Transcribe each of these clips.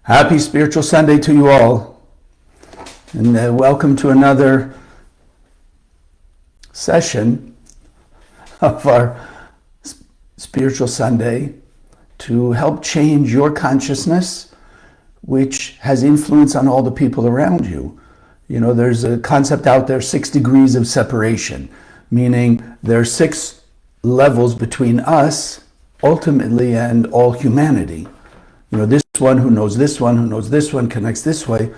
Happy Spiritual Sunday to you all, and welcome to another session of our Spiritual Sunday to help change your consciousness, which has influence on all the people around you. You know, there's a concept out there, 6 degrees of separation, meaning there are 6 levels between us, ultimately, and all humanity. You know, this one who knows this one, who knows this one, connects this way.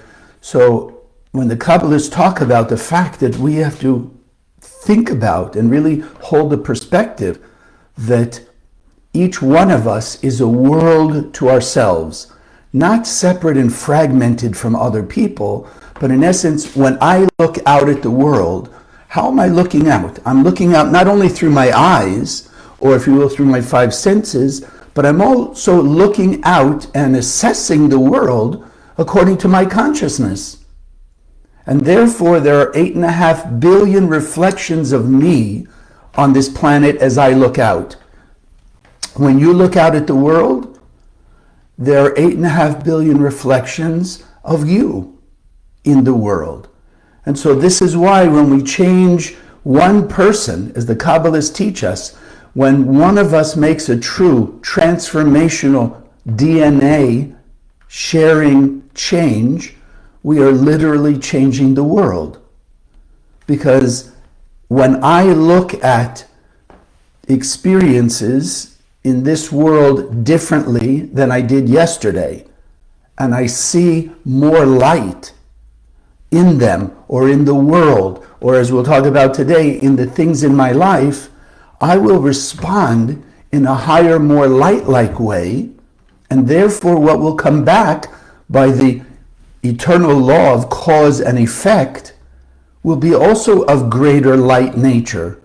So when the Kabbalists talk about the fact that we have to think about and really hold the perspective that each one of us is a world to ourselves, not separate and fragmented from other people, but in essence, when I look out at the world, how am I looking out? I'm looking out not only through my eyes, or if you will, through my 5 senses, but I'm also looking out and assessing the world according to my consciousness. And therefore, there are 8.5 billion reflections of me on this planet as I look out. When you look out at the world, there are 8.5 billion reflections of you in the world. And so this is why when we change one person, as the Kabbalists teach us, when one of us makes a true transformational DNA sharing change, we are literally changing the world. Because when I look at experiences in this world differently than I did yesterday, and I see more light in them or in the world, or as we'll talk about today, in the things in my life, I will respond in a higher, more light-like way, and therefore what will come back by the eternal law of cause and effect will be also of greater light nature.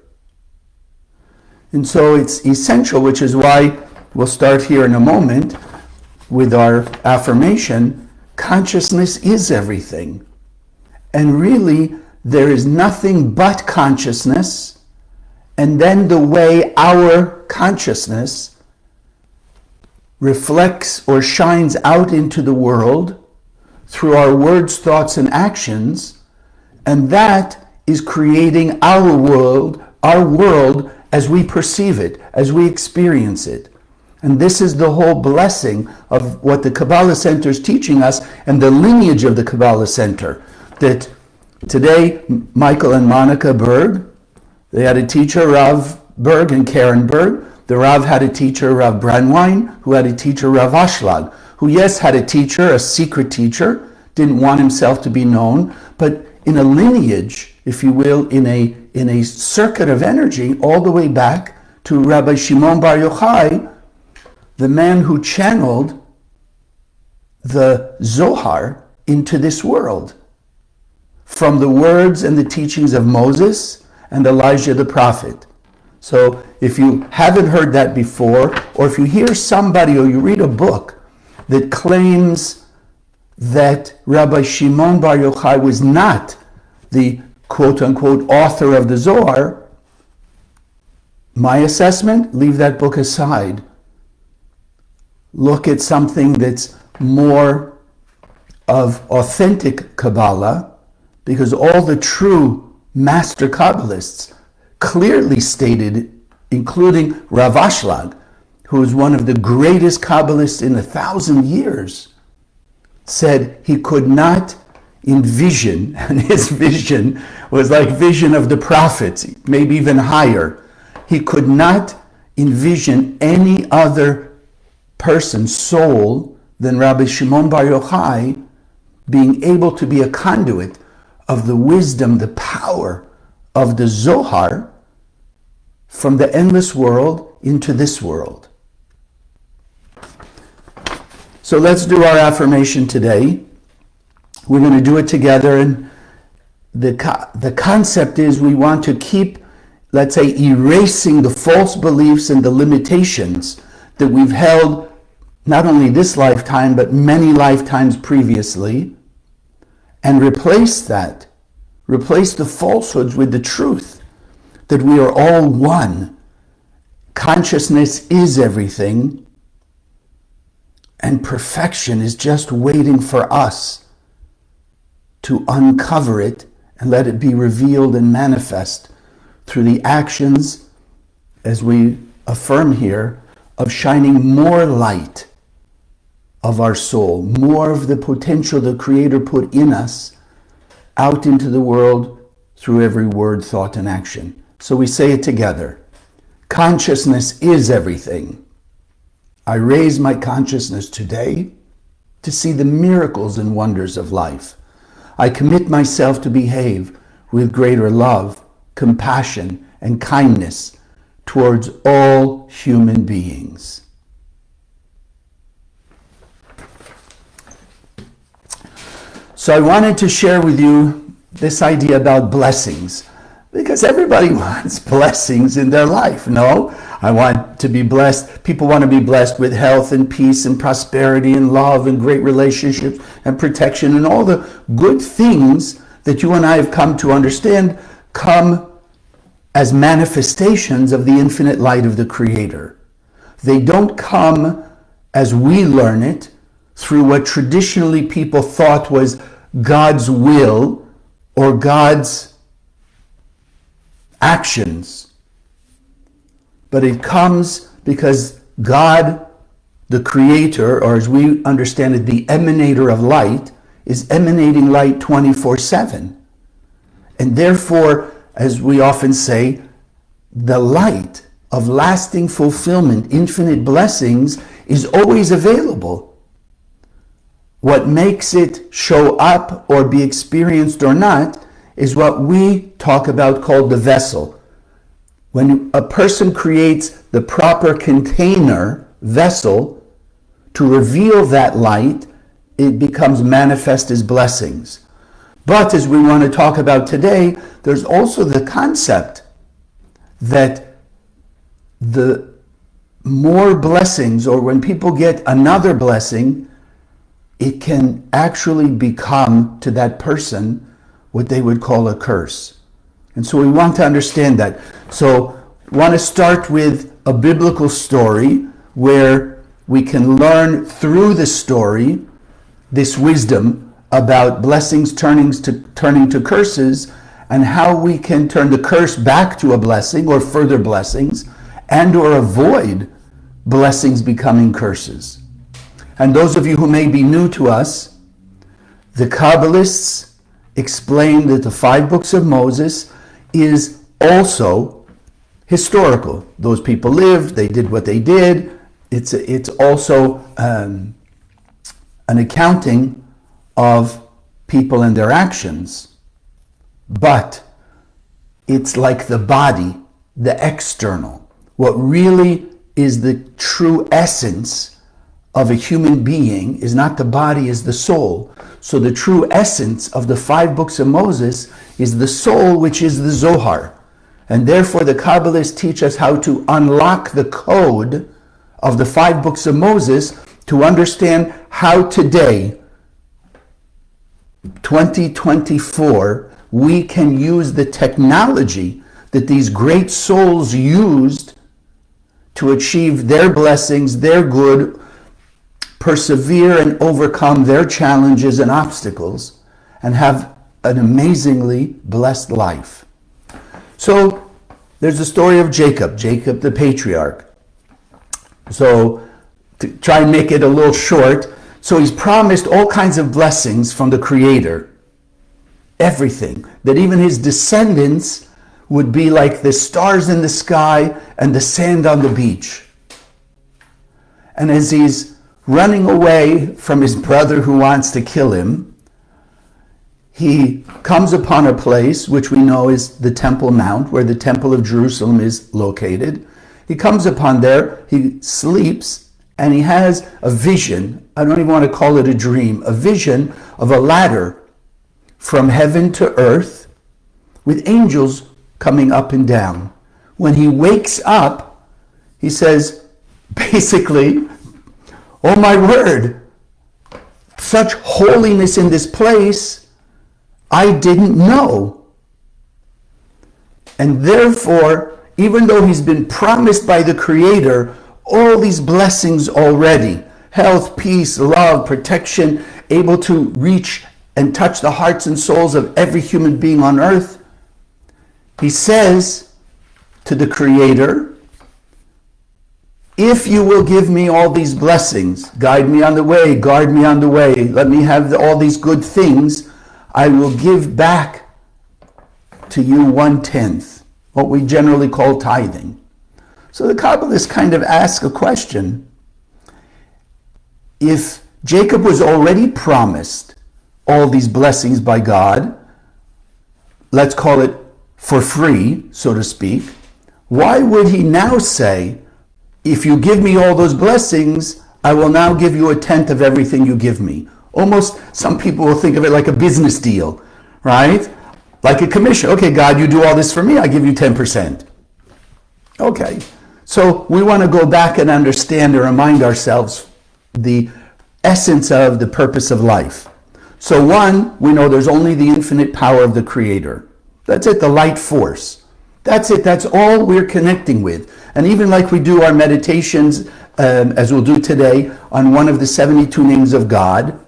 And so it's essential, which is why we'll start here in a moment with our affirmation, consciousness is everything. And really, there is nothing but consciousness, and then the way our consciousness reflects or shines out into the world through our words, thoughts, and actions, and that is creating our world as we perceive it, as we experience it. And this is the whole blessing of what the Kabbalah Center is teaching us and the lineage of the Kabbalah Center. That today, Michael and Monica Berg, they had a teacher, Rav Berg and Karen Berg. The Rav had a teacher, Rav Brandwein, who had a teacher, Rav Ashlag, who, yes, had a teacher, a secret teacher, didn't want himself to be known, but in a lineage, if you will, in a circuit of energy, all the way back to Rabbi Shimon Bar Yochai, the man who channeled the Zohar into this world, from the words and the teachings of Moses and Elijah the prophet. So if you haven't heard that before, or if you hear somebody or you read a book that claims that Rabbi Shimon Bar Yochai was not the quote-unquote author of the Zohar, my assessment, leave that book aside. Look at something that's more of authentic Kabbalah, because all the true Master Kabbalists clearly stated, including Rav Ashlag, who is one of the greatest Kabbalists in 1,000 years, said he could not envision, and his vision was like vision of the prophets, maybe even higher. He could not envision any other person's soul than Rabbi Shimon Bar Yochai being able to be a conduit of the wisdom, the power of the Zohar from the endless world into this world. So let's do our affirmation today. We're going to do it together, and the concept is we want to keep, let's say, erasing the false beliefs and the limitations that we've held not only this lifetime but many lifetimes previously, and replace the falsehoods with the truth that we are all one. Consciousness is everything. And perfection is just waiting for us to uncover it and let it be revealed and manifest through the actions, as we affirm here, of shining more light of our soul, more of the potential the Creator put in us out into the world through every word, thought, and action. So we say it together. Consciousness is everything. I raise my consciousness today to see the miracles and wonders of life. I commit myself to behave with greater love, compassion, and kindness towards all human beings. So I wanted to share with you this idea about blessings, because everybody wants blessings in their life. No, I want to be blessed. People want to be blessed with health and peace and prosperity and love and great relationships and protection, and all the good things that you and I have come to understand come as manifestations of the infinite light of the Creator. They don't come as we learn it through what traditionally people thought was God's will or God's actions. But it comes because God, the Creator, or as we understand it, the emanator of light, is emanating light 24/7. And therefore, as we often say, the light of lasting fulfillment, infinite blessings, is always available. What makes it show up or be experienced or not is what we talk about called the vessel. When a person creates the proper container, vessel, to reveal that light, it becomes manifest as blessings. But as we want to talk about today, there's also the concept that the more blessings, or when people get another blessing, it can actually become to that person what they would call a curse. And so we want to understand that. So we want to start with a biblical story where we can learn through the story this wisdom about blessings turning to curses, and how we can turn the curse back to a blessing or further blessings, and or avoid blessings becoming curses. And those of you who may be new to us, the Kabbalists explain that the 5 books of Moses is also historical. Those people lived, they did what they did. It's also an accounting of people and their actions. But it's like the body, the external. What really is the true essence of a human being is not the body, is the soul. So the true essence of the 5 books of Moses is the soul, which is the Zohar. And therefore the Kabbalists teach us how to unlock the code of the 5 books of Moses to understand how today, 2024, we can use the technology that these great souls used to achieve their blessings, their good, persevere and overcome their challenges and obstacles, and have an amazingly blessed life. So there's the story of Jacob the patriarch. So to try and make it a little short, so he's promised all kinds of blessings from the Creator. Everything. That even his descendants would be like the stars in the sky and the sand on the beach. And as he's running away from his brother who wants to kill him, he comes upon a place which we know is the Temple Mount, where the Temple of Jerusalem is located. He comes upon there, he sleeps, and he has a vision. I don't even want to call it a dream, a vision of a ladder from heaven to earth with angels coming up and down. When he wakes up, he says, basically, oh my word, such holiness in this place, I didn't know. And therefore, even though he's been promised by the Creator all these blessings already, health, peace, love, protection, able to reach and touch the hearts and souls of every human being on earth. He says to the Creator, if you will give me all these blessings, guide me on the way, guard me on the way, let me have all these good things, I will give back to you 1/10, what we generally call tithing. So the Kabbalists kind of ask a question. If Jacob was already promised all these blessings by God, let's call it for free, so to speak, why would he now say, if you give me all those blessings, I will now give you 1/10 of everything you give me? Almost, some people will think of it like a business deal, right? Like a commission. Okay, God, you do all this for me, I give you 10%. Okay, so we want to go back and understand and remind ourselves the essence of the purpose of life. So one, we know there's only the infinite power of the Creator. That's it, the light force. That's it, that's all we're connecting with. And even like we do our meditations, as we'll do today, on one of the 72 names of God,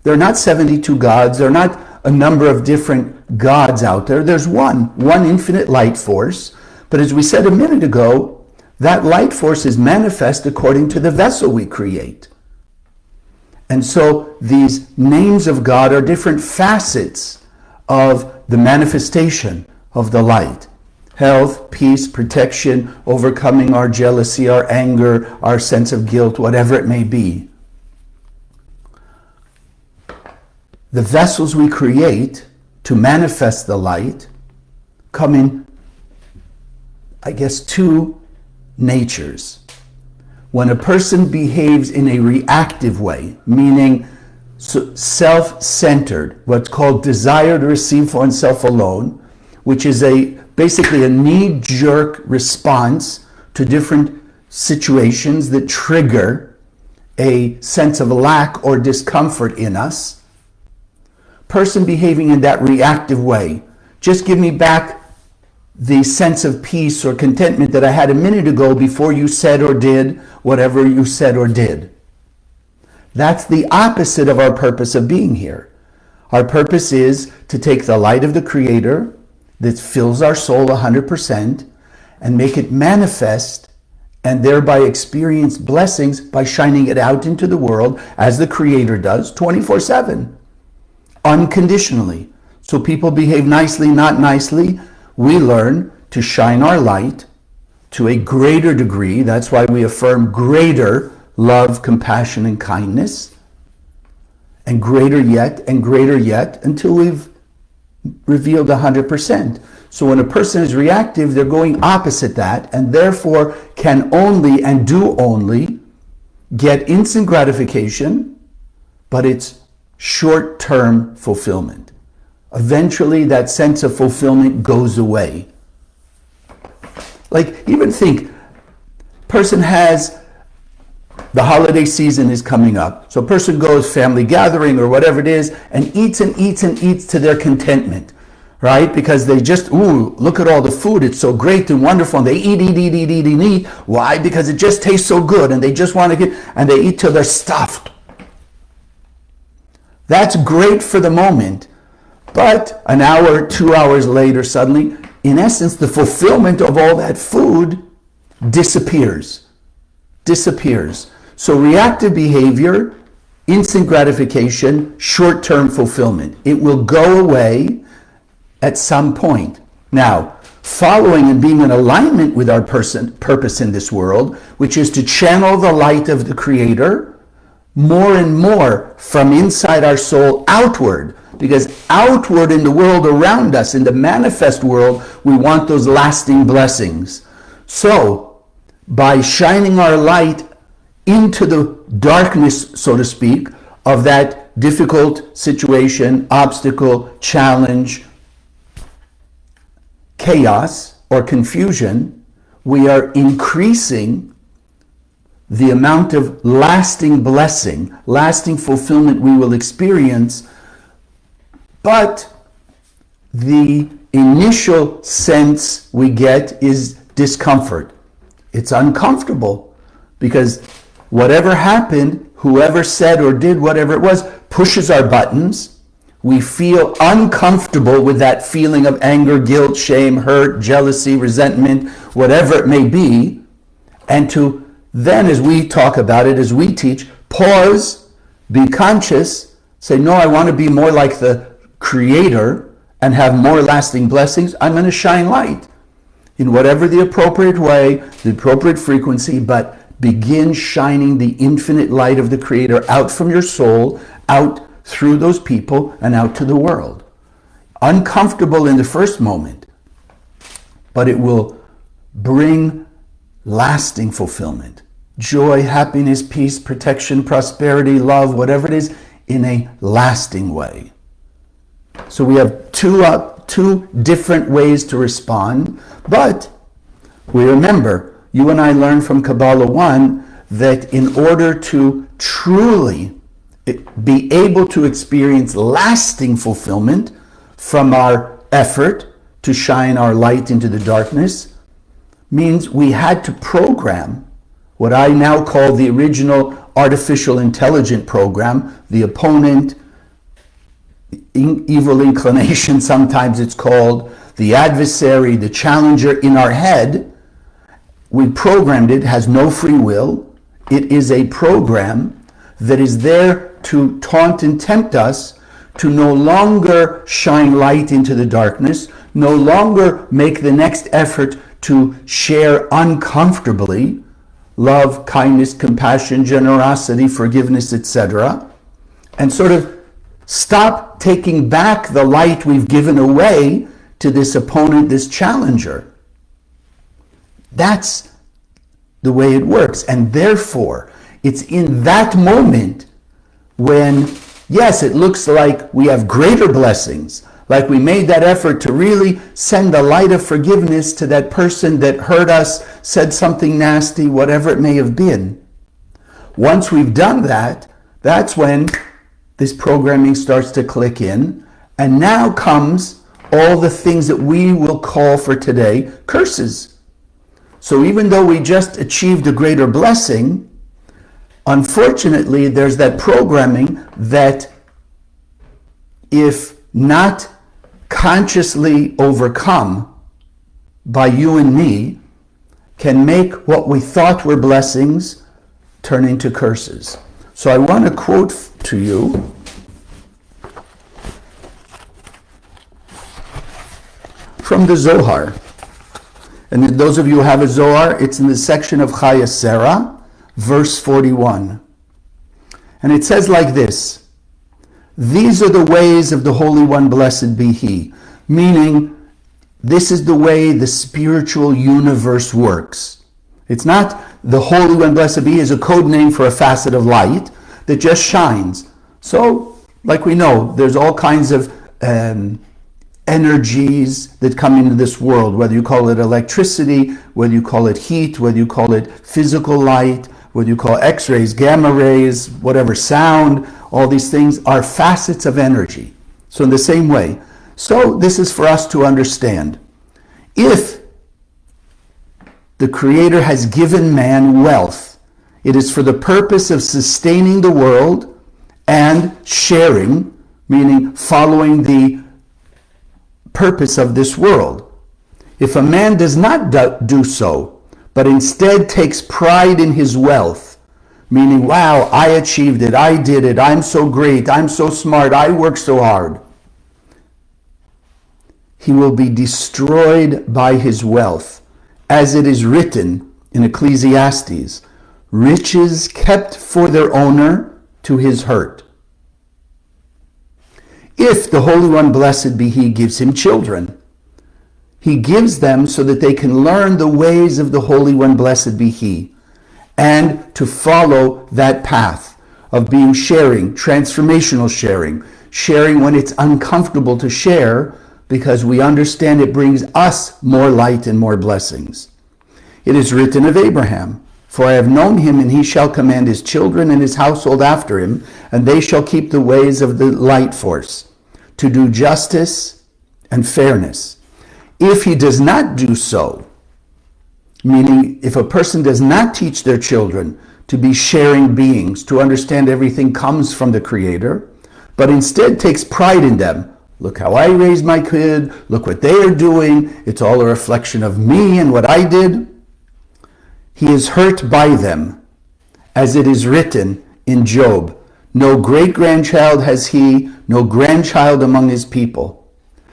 they're not 72 gods, they're not a number of different gods out there. There's one infinite light force. But as we said a minute ago, that light force is manifest according to the vessel we create. And so these names of God are different facets of the manifestation of the light. Health, peace, protection, overcoming our jealousy, our anger, our sense of guilt, whatever it may be. The vessels we create to manifest the light come in, I guess, two natures. When a person behaves in a reactive way, meaning self-centered, what's called desire to receive for oneself alone, which is basically a knee-jerk response to different situations that trigger a sense of lack or discomfort in us. Person behaving in that reactive way, just give me back the sense of peace or contentment that I had a minute ago before you said or did whatever you said or did. That's the opposite of our purpose of being here. Our purpose is to take the light of the Creator that fills our soul 100% and make it manifest and thereby experience blessings by shining it out into the world as the Creator does 24/7, unconditionally. So people behave nicely, not nicely. We learn to shine our light to a greater degree. That's why we affirm greater love, compassion, and kindness. And greater yet, until we've revealed 100%. So when a person is reactive, they're going opposite that, and therefore can only and do only get instant gratification, but it's short-term fulfillment. Eventually that sense of fulfillment goes away. Like, even think, person has, the holiday season is coming up. So a person goes family gathering or whatever it is and eats and eats and eats to their contentment, right? Because they just, look at all the food. It's so great and wonderful. And they eat. Why? Because it just tastes so good and they just want to get, and they eat till they're stuffed. That's great for the moment. But an hour, 2 hours later, suddenly, in essence, the fulfillment of all that food disappears. So reactive behavior, instant gratification, short-term fulfillment. It will go away at some point. Now, following and being in alignment with our purpose in this world, which is to channel the light of the Creator more and more from inside our soul outward. Because outward in the world around us, in the manifest world, we want those lasting blessings. So, by shining our light into the darkness, so to speak, of that difficult situation, obstacle, challenge, chaos, or confusion, we are increasing the amount of lasting blessing, lasting fulfillment we will experience. But the initial sense we get is discomfort. It's uncomfortable because whatever happened, whoever said or did whatever it was pushes our buttons. We feel uncomfortable with that feeling of anger, guilt, shame, hurt, jealousy, resentment, whatever it may be. And to then, as we talk about it, as we teach, pause, be conscious, say, no, I want to be more like the Creator and have more lasting blessings. I'm going to shine light in whatever the appropriate way, the appropriate frequency, but begin shining the infinite light of the Creator out from your soul, out through those people, and out to the world. Uncomfortable in the first moment, but it will bring lasting fulfillment. Joy, happiness, peace, protection, prosperity, love, whatever it is, in a lasting way. So we have two different ways to respond, but we remember, you and I learned from Kabbalah 1 that in order to truly be able to experience lasting fulfillment from our effort to shine our light into the darkness, means we had to program what I now call the original artificial intelligent program, the opponent, evil inclination, sometimes it's called, the adversary, the challenger in our head. We programmed it, has no free will. It is a program that is there to taunt and tempt us to no longer shine light into the darkness, no longer make the next effort to share uncomfortably love, kindness, compassion, generosity, forgiveness, etc. And sort of stop taking back the light we've given away to this opponent, this challenger. That's the way it works. And therefore, it's in that moment when, yes, it looks like we have greater blessings, like we made that effort to really send the light of forgiveness to that person that hurt us, said something nasty, whatever it may have been. Once we've done that, that's when this programming starts to click in, and now comes all the things that we will call for today curses. So even though we just achieved a greater blessing, unfortunately, there's that programming that, if not consciously overcome by you and me, can make what we thought were blessings turn into curses. So I want to quote to you from the Zohar. And those of you who have a Zohar, it's in the section of Chaya Serah, verse 41. And it says like this: these are the ways of the Holy One, blessed be He. Meaning, this is the way the spiritual universe works. It's not the Holy One, blessed be He, is a code name for a facet of light that just shines. So, like we know, there's all kinds of energies that come into this world, whether you call it electricity, whether you call it heat, whether you call it physical light, whether you call X-rays, gamma rays, whatever, sound, all these things are facets of energy. So in the same way, so this is for us to understand. If the Creator has given man wealth, it is for the purpose of sustaining the world and sharing, meaning following the purpose of this world. If a man does not do so, but instead takes pride in his wealth, meaning, wow, I achieved it, I did it, I'm so great, I'm so smart, I worked so hard, he will be destroyed by his wealth. As it is written in Ecclesiastes, riches kept for their owner to his hurt. If the Holy One, blessed be He, gives him children, He gives them so that they can learn the ways of the Holy One, blessed be He, and to follow that path of being sharing, transformational sharing, sharing when it's uncomfortable to share, because we understand it brings us more light and more blessings. It is written of Abraham, for I have known him, and he shall command his children and his household after him, and they shall keep the ways of the light force, to do justice and fairness. If he does not do so, meaning if a person does not teach their children to be sharing beings, to understand everything comes from the Creator, but instead takes pride in them. Look how I raised my kid, look what they are doing, it's all a reflection of me and what I did. He is hurt by them, as it is written in Job, no great-grandchild has he, no grandchild among his people.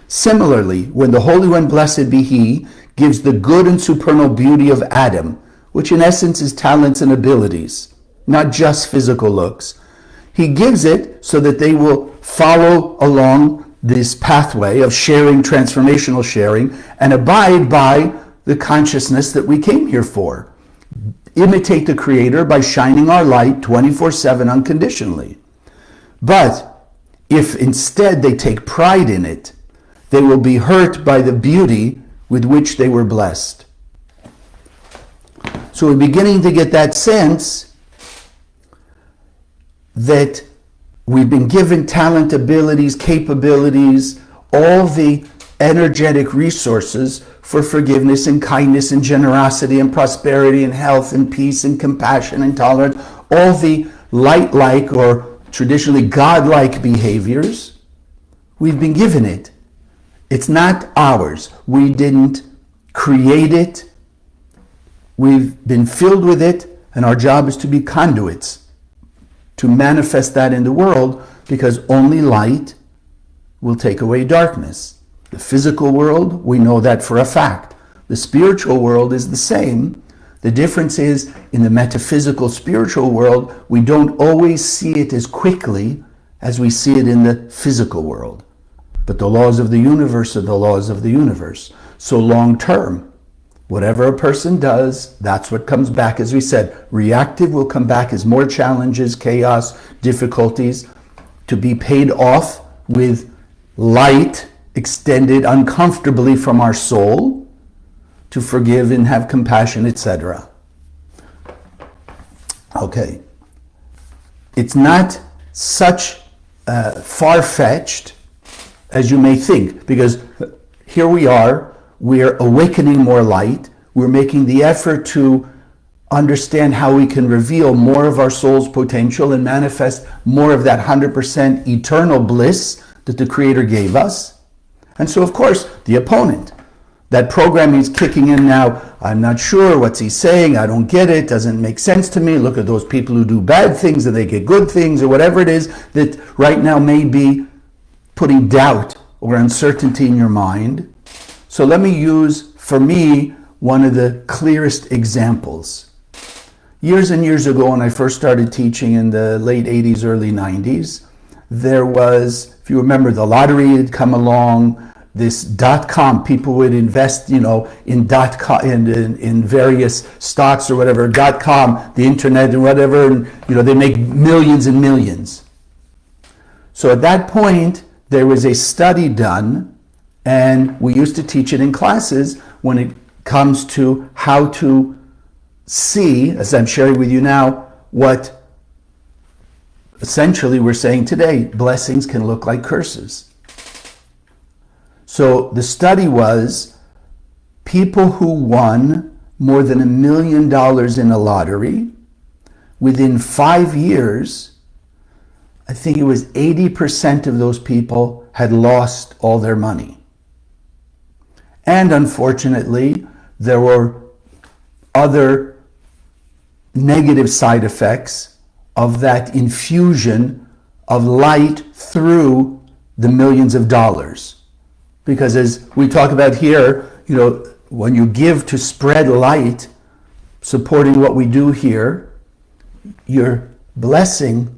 Similarly, when the Holy One, blessed be he, gives the good and supernal beauty of Adam, which in essence is talents and abilities, not just physical looks, he gives it so that they will follow along this pathway of sharing, transformational sharing, and abide by the consciousness that we came here for. Imitate the Creator by shining our light 24/7 unconditionally. But if instead they take pride in it, they will be hurt by the beauty with which they were blessed. So we're beginning to get that sense that we've been given talent, abilities, capabilities, all the energetic resources for forgiveness and kindness and generosity and prosperity and health and peace and compassion and tolerance, all the light-like or traditionally God-like behaviors. We've been given it. It's not ours. We didn't create it. We've been filled with it, and our job is to be conduits, to manifest that in the world, because only light will take away darkness. The physical world, we know that for a fact. The spiritual world is the same. The difference is, in the metaphysical spiritual world, we don't always see it as quickly as we see it in the physical world. But the laws of the universe are the laws of the universe. So long term, whatever a person does, that's what comes back. As we said, reactive will come back as more challenges, chaos, difficulties, to be paid off with light extended uncomfortably from our soul, to forgive and have compassion, etc. Okay. It's not such far-fetched as you may think, because here we are awakening more light, we're making the effort to understand how we can reveal more of our soul's potential and manifest more of that 100% eternal bliss that the Creator gave us. And so, of course, the opponent, that programming is kicking in now. I'm not sure what's he saying. I don't get it. Doesn't make sense to me. Look at those people who do bad things and they get good things, or whatever it is that right now may be putting doubt or uncertainty in your mind. So let me use, for me, one of the clearest examples. Years and years ago, when I first started teaching in the late 80s, early 90s, there was, if you remember, the lottery had come along, this .com, people would invest, in .com, in various stocks or whatever, .com, the internet and whatever, and, they make millions and millions. So at that point, there was a study done, and we used to teach it in classes when it comes to how to see, as I'm sharing with you now, what essentially we're saying today, blessings can look like curses. So the study was people who won more than $1 million in a lottery, within 5 years, I think it was 80% of those people had lost all their money. And unfortunately, there were other negative side effects of that infusion of light through the millions of dollars. Because as we talk about here, when you give to spread light, supporting what we do here, your blessing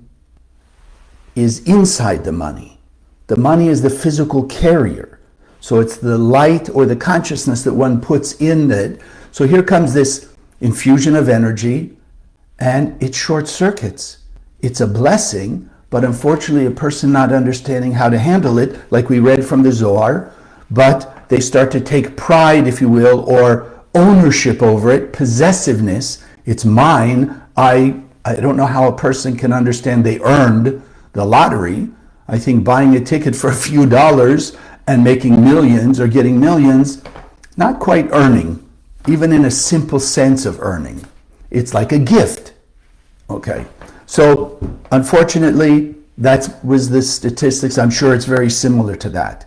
is inside the money. The money is the physical carrier. So it's the light or the consciousness that one puts in it. So here comes this infusion of energy, and it short circuits. It's a blessing, but unfortunately a person not understanding how to handle it, like we read from the Zohar, but they start to take pride, if you will, or ownership over it, possessiveness. It's mine. I don't know how a person can understand they earned the lottery. I think buying a ticket for a few dollars and making millions or getting millions, not quite earning, even in a simple sense of earning. It's like a gift. Okay. So unfortunately, that was the statistics. I'm sure it's very similar to that.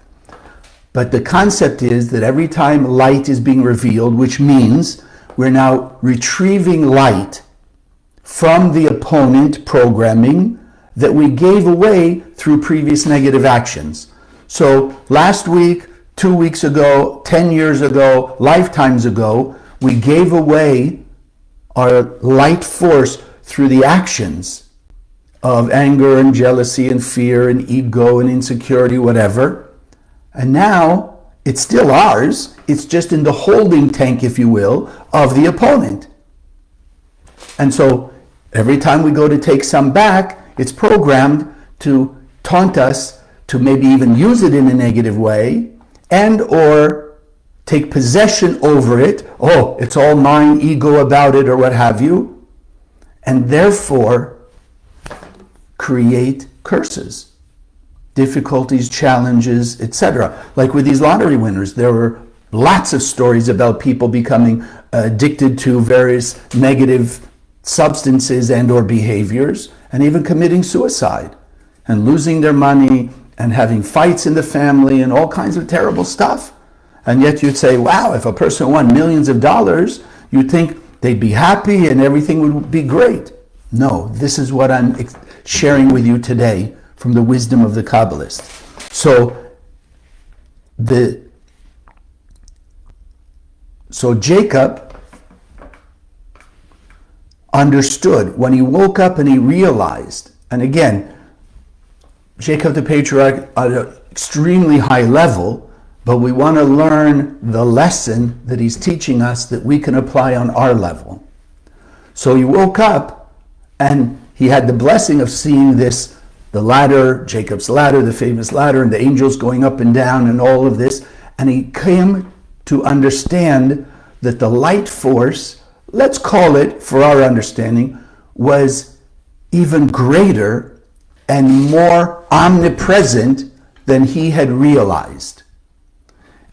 But the concept is that every time light is being revealed, which means we're now retrieving light from the opponent programming that we gave away through previous negative actions. So last week, 2 weeks ago, 10 years ago, lifetimes ago, we gave away our light force through the actions of anger and jealousy and fear and ego and insecurity, whatever. And now it's still ours. It's just in the holding tank, if you will, of the opponent. And so every time we go to take some back, it's programmed to taunt us, to maybe even use it in a negative way, and or take possession over it. Oh, it's all mine, ego about it, or what have you. And therefore create curses, difficulties, challenges, etc. Like with these lottery winners, there were lots of stories about people becoming addicted to various negative substances and or behaviors, and even committing suicide and losing their money and having fights in the family and all kinds of terrible stuff. And yet you'd say, wow, if a person won millions of dollars, you'd think they'd be happy and everything would be great. No, this is what I'm sharing with you today from the wisdom of the Kabbalist. So Jacob understood when he woke up and he realized, and again, Jacob the patriarch at an extremely high level, but we want to learn the lesson that he's teaching us that we can apply on our level. So he woke up and he had the blessing of seeing this, the ladder, Jacob's ladder, the famous ladder, and the angels going up and down and all of this. And he came to understand that the light force, let's call it for our understanding, was even greater and more omnipresent than he had realized.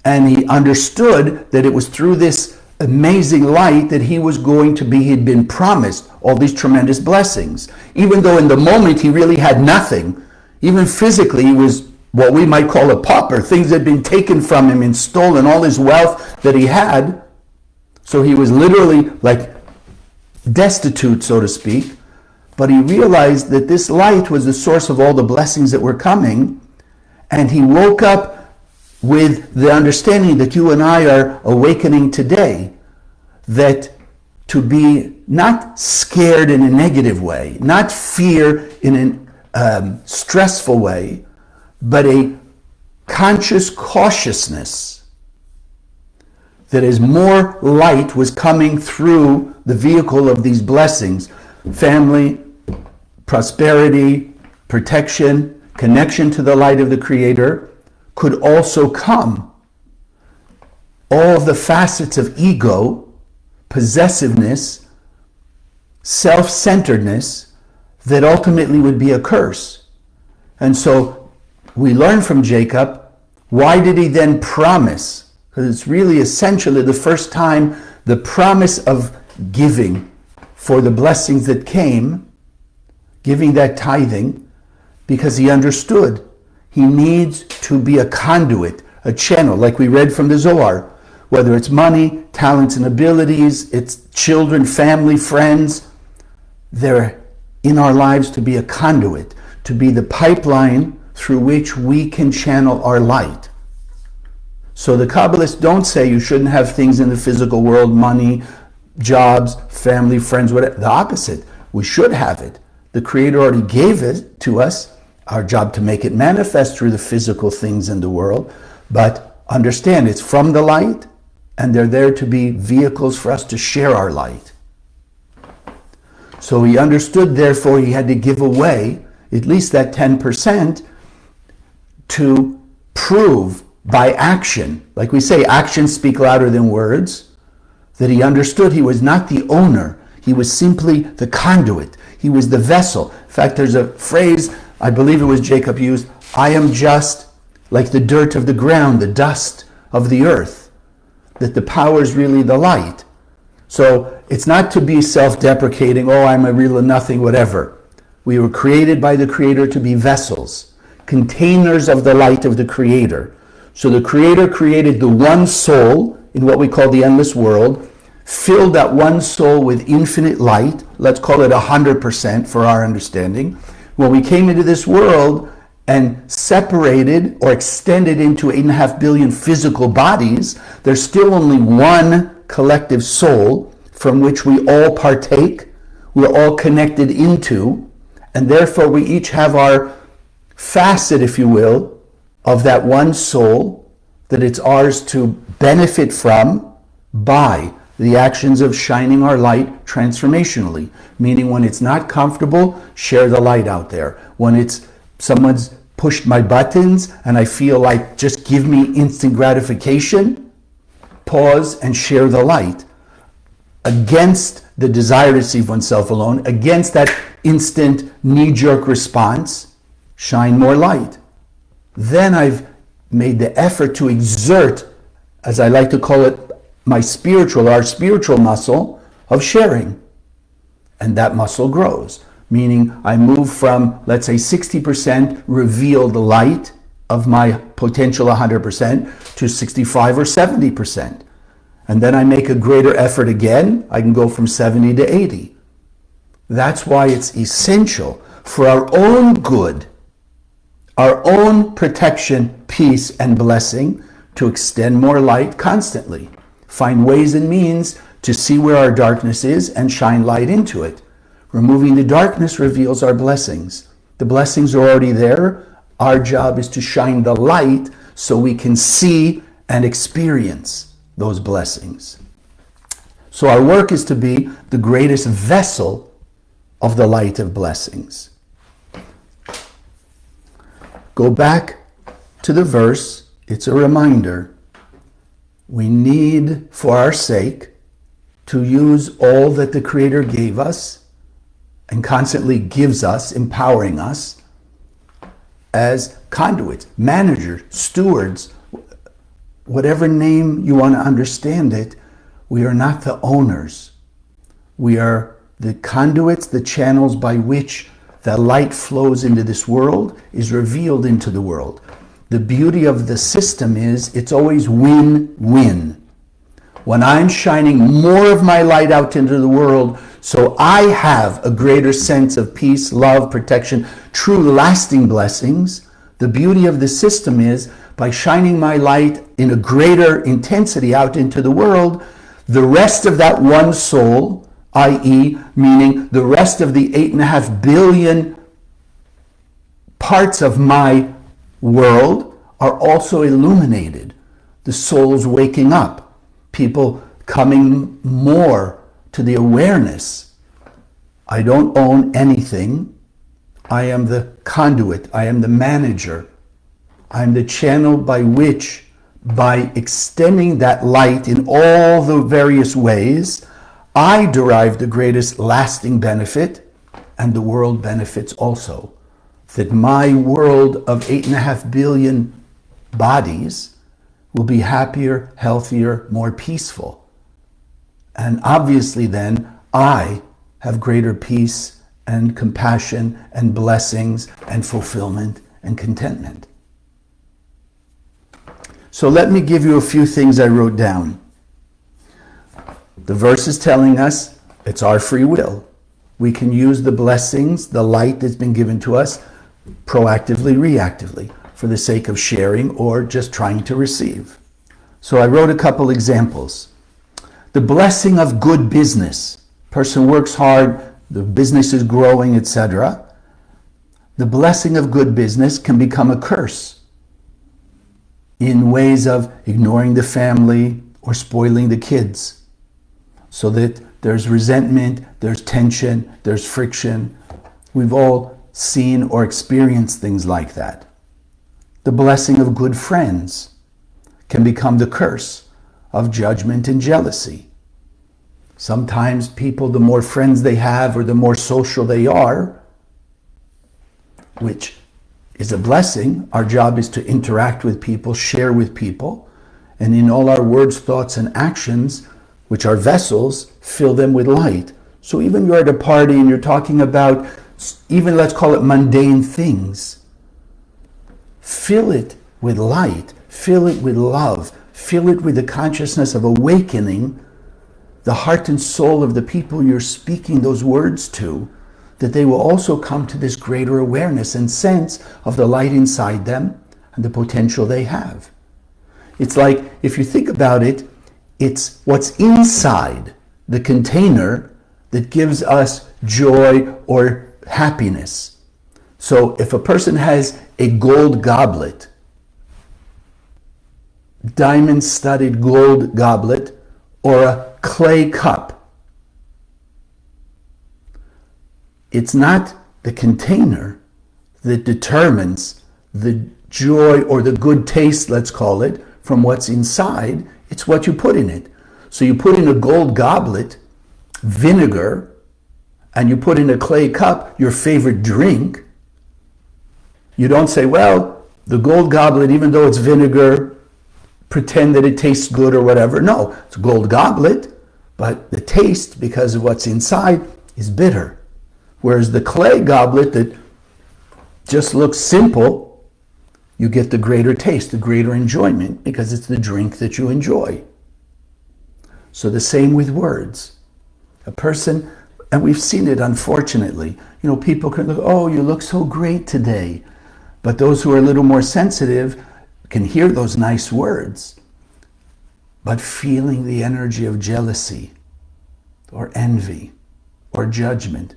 And he understood that it was through this amazing light that he was going to be, he'd been promised all these tremendous blessings. Even though in the moment he really had nothing, even physically he was what we might call a pauper. Things had been taken from him and stolen, all his wealth that he had. So he was literally like destitute, so to speak. But he realized that this light was the source of all the blessings that were coming. And he woke up with the understanding that you and I are awakening today, that to be not scared in a negative way, not fear in a stressful way, but a conscious cautiousness, that as more light was coming through the vehicle of these blessings, family, prosperity, protection, connection to the light of the Creator, could also come all of the facets of ego, possessiveness, self-centeredness that ultimately would be a curse. And so we learn from Jacob, why did he then promise? Because it's really essentially the first time the promise of giving for the blessings that came, giving that tithing, because he understood he needs to be a conduit, a channel, like we read from the Zohar, whether it's money, talents and abilities, it's children, family, friends. They're in our lives to be a conduit, to be the pipeline through which we can channel our light. So the Kabbalists don't say you shouldn't have things in the physical world, money, jobs, family, friends, whatever. The opposite. We should have it. The Creator already gave it to us. Our job to make it manifest through the physical things in the world. But understand, it's from the light, and they're there to be vehicles for us to share our light. So he understood, therefore, he had to give away at least that 10% to prove by action, like we say, actions speak louder than words, that he understood he was not the owner. He was simply the conduit. He was the vessel. In fact, there's a phrase, I believe it was Jacob used, I am just like the dirt of the ground, the dust of the earth, that the power is really the light. So it's not to be self-deprecating, oh, I'm a real nothing, whatever. We were created by the Creator to be vessels, containers of the light of the Creator. So the Creator created the one soul in what we call the endless world, filled that one soul with infinite light. Let's call it 100% for our understanding. When we came into this world and separated or extended into 8.5 billion physical bodies, there's still only one collective soul from which we all partake, we're all connected into, and therefore we each have our facet, if you will, of that one soul that it's ours to benefit from by the actions of shining our light transformationally. Meaning when it's not comfortable, share the light out there. When it's someone's pushed my buttons and I feel like just give me instant gratification, pause and share the light. Against the desire to see oneself alone, against that instant knee-jerk response, shine more light. Then I've made the effort to exert, as I like to call it, our spiritual muscle of sharing. And that muscle grows. Meaning I move from, let's say, 60% revealed light of my potential 100% to 65 or 70%. And then I make a greater effort again, I can go from 70 to 80. That's why it's essential for our own good, our own protection, peace, and blessing to extend more light constantly. Find ways and means to see where our darkness is and shine light into it. Removing the darkness reveals our blessings. The blessings are already there. Our job is to shine the light so we can see and experience those blessings. So our work is to be the greatest vessel of the light of blessings. Go back to the verse. It's a reminder. We need, for our sake, to use all that the Creator gave us and constantly gives us, empowering us as conduits, managers, stewards, whatever name you want to understand it. We are not the owners. We are the conduits, the channels by which the light flows into this world, is revealed into the world. The beauty of the system is it's always win-win. When I'm shining more of my light out into the world, so I have a greater sense of peace, love, protection, true lasting blessings, the beauty of the system is by shining my light in a greater intensity out into the world, the rest of that one soul, i.e., meaning the rest of the 8.5 billion parts of my world are also illuminated. The soul's waking up. People coming more to the awareness. I don't own anything. I am the conduit. I am the manager. I am the channel by which, by extending that light in all the various ways, I derive the greatest lasting benefit, and the world benefits also. That my world of 8.5 billion bodies will be happier, healthier, more peaceful. And obviously then, I have greater peace and compassion and blessings and fulfillment and contentment. So let me give you a few things I wrote down. The verse is telling us it's our free will. We can use the blessings, the light that's been given to us, proactively, reactively, for the sake of sharing or just trying to receive. So I wrote a couple examples. The blessing of good business. Person works hard, the business is growing, etc. The blessing of good business can become a curse in ways of ignoring the family or spoiling the kids. So that there's resentment, there's tension, there's friction. We've all seen or experienced things like that. The blessing of good friends can become the curse of judgment and jealousy. Sometimes people, the more friends they have or the more social they are, which is a blessing, our job is to interact with people, share with people, and in all our words, thoughts, and actions, which are vessels, fill them with light. So even you're at a party and you're talking about, even let's call it mundane things, fill it with light, fill it with love, fill it with the consciousness of awakening the heart and soul of the people you're speaking those words to, that they will also come to this greater awareness and sense of the light inside them and the potential they have. It's like, if you think about it, it's what's inside the container that gives us joy or happiness. So if a person has a gold goblet, diamond-studded gold goblet, or a clay cup, it's not the container that determines the joy or the good taste, let's call it, from what's inside. It's what you put in it. So you put in a gold goblet vinegar, and you put in a clay cup your favorite drink. You don't say, well, the gold goblet, even though it's vinegar, pretend that it tastes good or whatever. No, it's a gold goblet, but the taste, because of what's inside, is bitter. Whereas the clay goblet that just looks simple, you get the greater taste, the greater enjoyment, because it's the drink that you enjoy. So the same with words. A person, and we've seen it unfortunately, people can look, oh, you look so great today. But those who are a little more sensitive can hear those nice words, but feeling the energy of jealousy or envy or judgment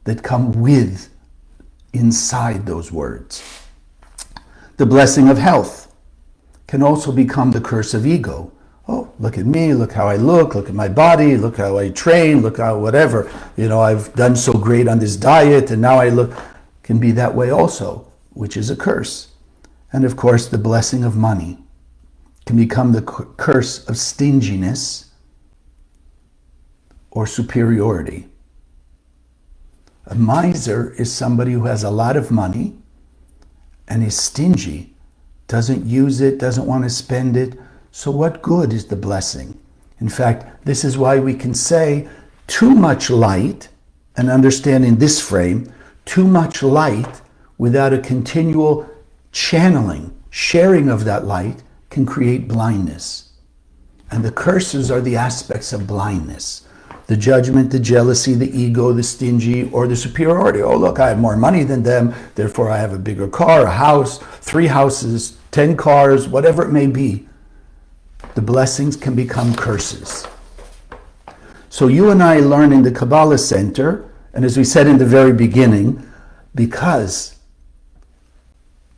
that come with inside those words. The blessing of health can also become the curse of ego. Oh, look at me, look how I look at my body, look how I train, look how whatever. I've done so great on this diet and now I look, can be that way also, which is a curse. And of course, the blessing of money can become the curse of stinginess or superiority. A miser is somebody who has a lot of money and is stingy, doesn't use it, doesn't want to spend it. So what good is the blessing? In fact, this is why we can say too much light, and understand in this frame, too much light without a continual channeling, sharing of that light can create blindness. And the curses are the aspects of blindness. The judgment, the jealousy, the ego, the stingy, or the superiority. Oh, look, I have more money than them, therefore I have a bigger car, a house, 3 houses, 10 cars, whatever it may be. The blessings can become curses. So you and I learn in the Kabbalah Center, and as we said in the very beginning, because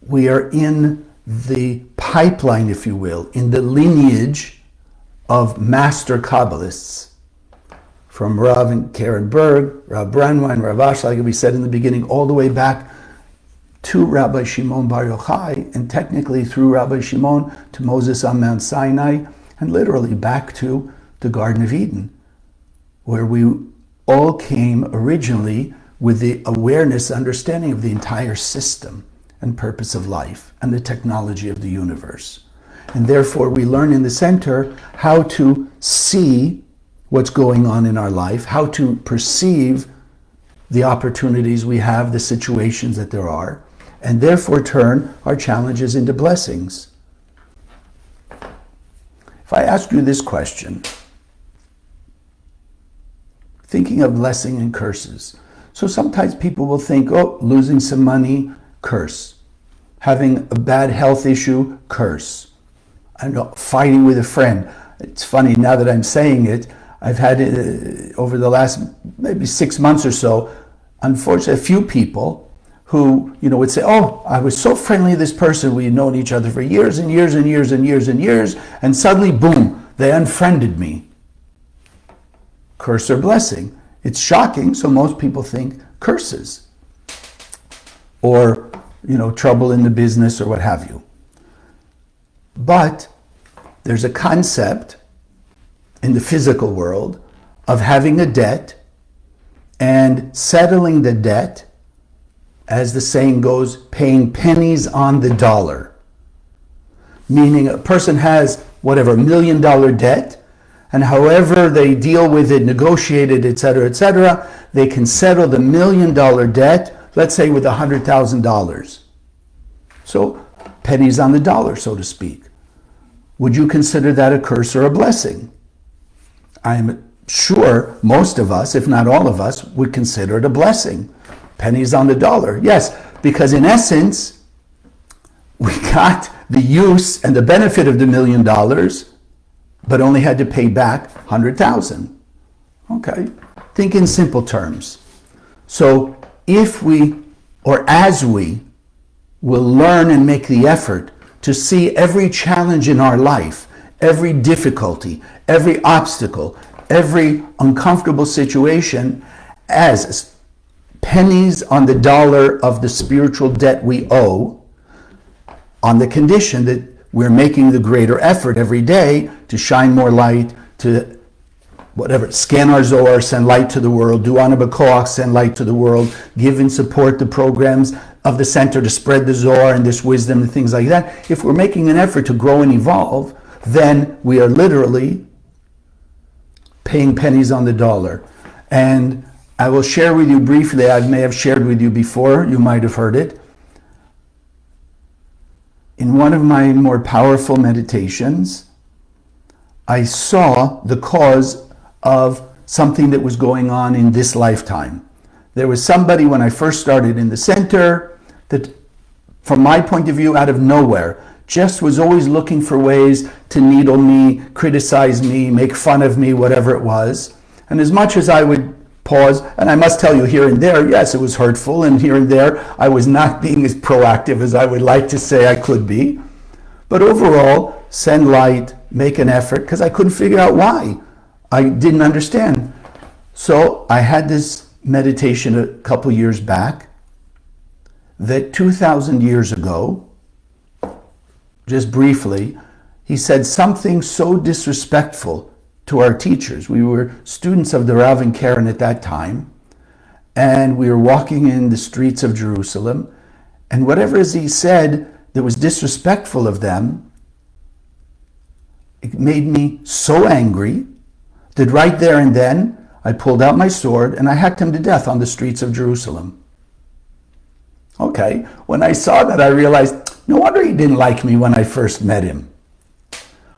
we are in the pipeline, if you will, in the lineage of master Kabbalists, from Rav and Karen Berg, Rav Brandwein, Rav Ash, like we said in the beginning, all the way back to Rabbi Shimon Bar Yochai, and technically through Rabbi Shimon to Moses on Mount Sinai, and literally back to the Garden of Eden, where we all came originally with the awareness, understanding of the entire system and purpose of life and the technology of the universe. And therefore we learn in the center how to see what's going on in our life, how to perceive the opportunities we have, the situations that there are, and therefore turn our challenges into blessings. If I ask you this question, thinking of blessing and curses. So sometimes people will think, oh, losing some money, curse. Having a bad health issue, curse. I don't know, fighting with a friend. It's funny, now that I'm saying it, I've had over the last maybe 6 months or so, unfortunately, a few people who, would say, oh, I was so friendly to this person, we had known each other for years and years and years and years and years, and suddenly, boom, they unfriended me. Curse or blessing. It's shocking, so most people think curses. Or, trouble in the business or what have you. But there's a concept in the physical world of having a debt and settling the debt, as the saying goes, paying pennies on the dollar. Meaning a person has whatever $1 million debt, And however they deal with it, negotiate it, etc., they can settle the $1 million debt, let's say with $100,000. So pennies on the dollar, so to speak. Would you consider that a curse or a blessing? I'm sure most of us, if not all of us, would consider it a blessing. Pennies on the dollar. Yes, because in essence, we got the use and the benefit of the $1 million, but only had to pay back 100,000. Okay, think in simple terms. So if we, or as we, will learn and make the effort to see every challenge in our life, every difficulty, every obstacle, every uncomfortable situation as pennies on the dollar of the spiritual debt we owe, on the condition that we're making the greater effort every day to shine more light, to whatever, scan our Zohar, send light to the world, do Ana B'Koach, send light to the world, give and support the programs of the center to spread the Zohar and this wisdom and things like that. If we're making an effort to grow and evolve, then we are literally paying pennies on the dollar. And I will share with you briefly, I may have shared with you before, you might have heard it. In one of my more powerful meditations, I saw the cause of something that was going on in this lifetime. There was somebody when I first started in the center that, from my point of view, out of nowhere, just was always looking for ways to needle me, criticize me, make fun of me, whatever it was. And as much as I would pause, and I must tell you here and there, yes, it was hurtful, and here and there I was not being as proactive as I would like to say I could be. But overall, send light, make an effort, because I couldn't figure out why. I didn't understand. So I had this meditation a couple years back that 2,000 years ago, just briefly, he said something so disrespectful to our teachers. We were students of the Rav and Karen at that time, and we were walking in the streets of Jerusalem, and whatever he said that was disrespectful of them, it made me so angry that right there and then I pulled out my sword and I hacked him to death on the streets of Jerusalem. Okay, when I saw that, I realized, no wonder he didn't like me when I first met him.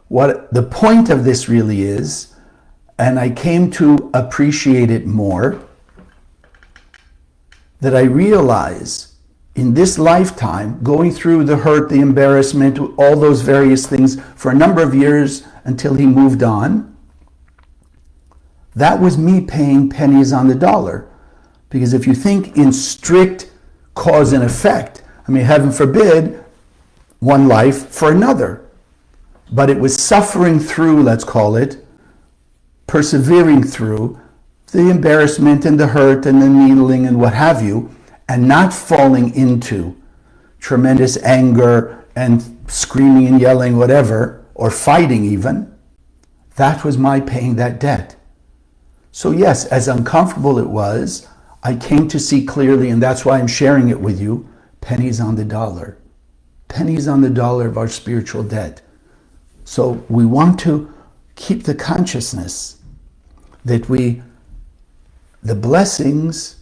What the point of this really is, and I came to appreciate it more, that I realize in this lifetime, going through the hurt, the embarrassment, all those various things for a number of years until he moved on, that was me paying pennies on the dollar. Because if you think in strict cause and effect, I mean, heaven forbid, one life for another. But it was suffering through, let's call it, persevering through the embarrassment and the hurt and the needling and what have you, and not falling into tremendous anger and screaming and yelling, whatever, or fighting even. That was my paying that debt. So yes, as uncomfortable it was, I came to see clearly, and that's why I'm sharing it with you, pennies on the dollar. Pennies on the dollar of our spiritual debt. So we want to keep the consciousness that the blessings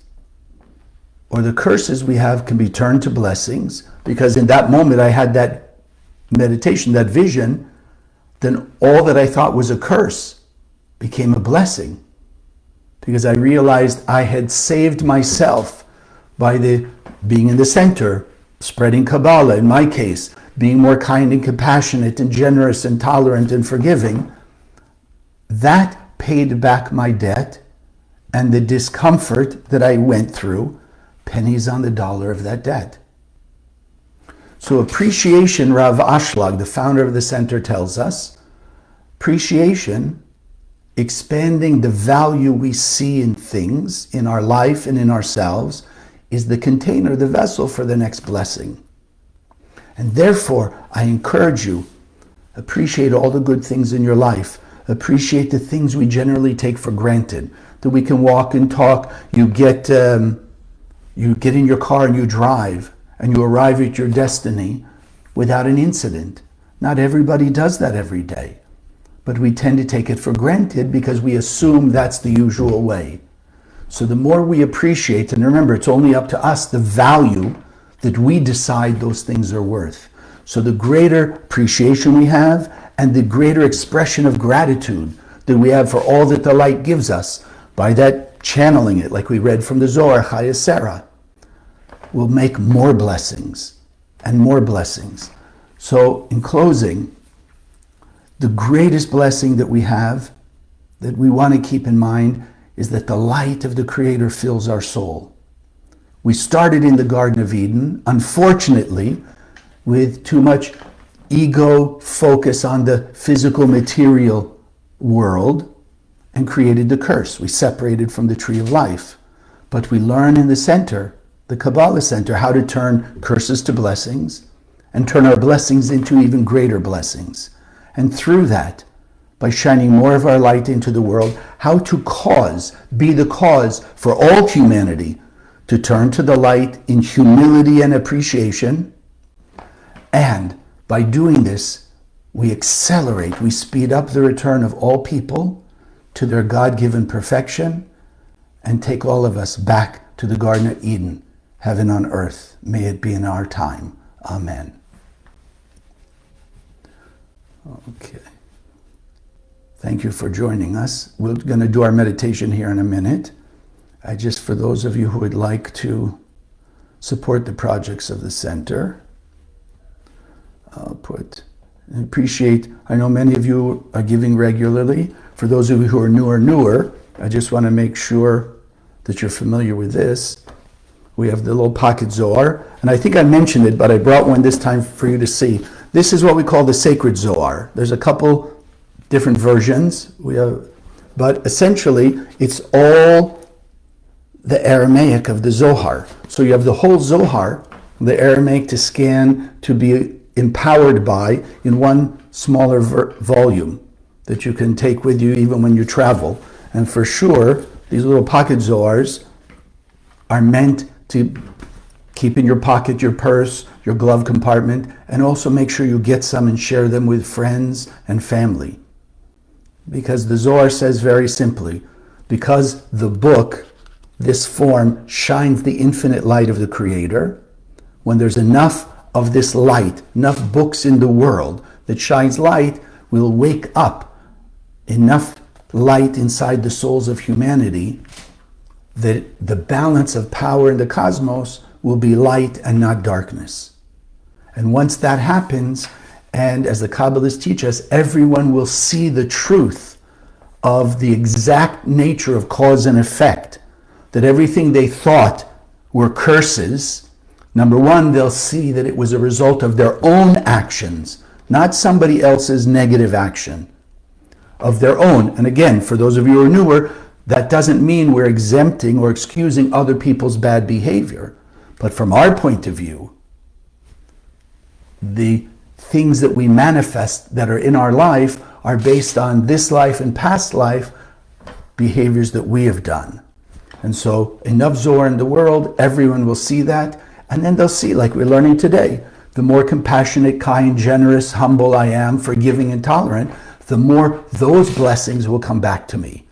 or the curses we have can be turned to blessings, because in that moment I had that meditation, that vision, then all that I thought was a curse became a blessing, because I realized I had saved myself by being in the center, spreading Kabbalah, in my case, being more kind and compassionate and generous and tolerant and forgiving. That paid back my debt and the discomfort that I went through, pennies on the dollar of that debt. So appreciation, Rav Ashlag, the founder of the center, tells us, appreciation, expanding the value we see in things, in our life and in ourselves, is the container, the vessel for the next blessing. And therefore, I encourage you, appreciate all the good things in your life. Appreciate the things we generally take for granted. That we can walk and talk, you get in your car and you drive, and you arrive at your destiny without an incident. Not everybody does that every day. but we tend to take it for granted because we assume that's the usual way. So the more we appreciate, and remember, it's only up to us the value that we decide those things are worth. So the greater appreciation we have and the greater expression of gratitude that we have for all that the light gives us, by that channeling it, like we read from the Zohar, Chaya Sarah, will make more blessings and more blessings. So in closing, the greatest blessing that we have, that we want to keep in mind, is that the light of the Creator fills our soul. We started in the Garden of Eden, unfortunately, with too much ego focus on the physical material world, and created the curse. We separated from the tree of life. But we learn in the center, the Kabbalah center, how to turn curses to blessings and turn our blessings into even greater blessings. And through that, by shining more of our light into the world, how to be the cause for all humanity to turn to the light in humility and appreciation. And by doing this, we accelerate, we speed up the return of all people to their God-given perfection and take all of us back to the Garden of Eden, heaven on earth. May it be in our time. Amen. Okay. Thank you for joining us. We're going to do our meditation here in a minute. For those of you who would like to support the projects of the center, I know many of you are giving regularly. For those of you who are newer, I just want to make sure that you're familiar with this. We have the little pocket Zohar, and I think I mentioned it, but I brought one this time for you to see. This is what we call the sacred Zohar. There's a couple different versions, but essentially it's all the Aramaic of the Zohar. So you have the whole Zohar, the Aramaic to scan, to be empowered by, in one smaller volume that you can take with you even when you travel. And for sure, these little pocket Zohars are meant to keep in your pocket, your purse, your glove compartment, and also make sure you get some and share them with friends and family. Because the Zohar says very simply, because the book, this form, shines the infinite light of the Creator, when there's enough of this light, enough books in the world that shines light, will wake up enough light inside the souls of humanity that the balance of power in the cosmos will be light and not darkness. And once that happens, and as the Kabbalists teach us, everyone will see the truth of the exact nature of cause and effect, that everything they thought were curses, number one, they'll see that it was a result of their own actions, not somebody else's negative action, of their own. And again, for those of you who are newer, that doesn't mean we're exempting or excusing other people's bad behavior. But from our point of view, the things that we manifest that are in our life are based on this life and past life behaviors that we have done. And so enough Zohar in the world, everyone will see that, and then they'll see, like we're learning today, the more compassionate, kind, generous, humble I am, forgiving and tolerant, the more those blessings will come back to me.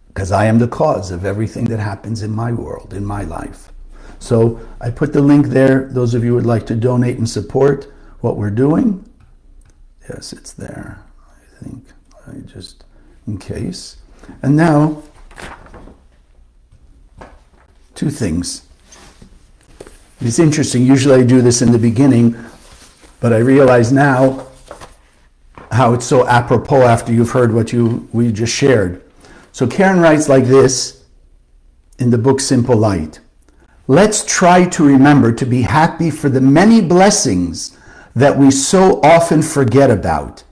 Because I am the cause of everything that happens in my world, in my life. So I put the link there. Those of you who would like to donate and support what we're doing. Yes, it's there. I think, just in case. And now, two things. It's interesting. Usually I do this in the beginning, but I realize now how it's so apropos after you've heard what we just shared. So Karen writes like this in the book Simple Light. Let's try to remember to be happy for the many blessings that we so often forget about.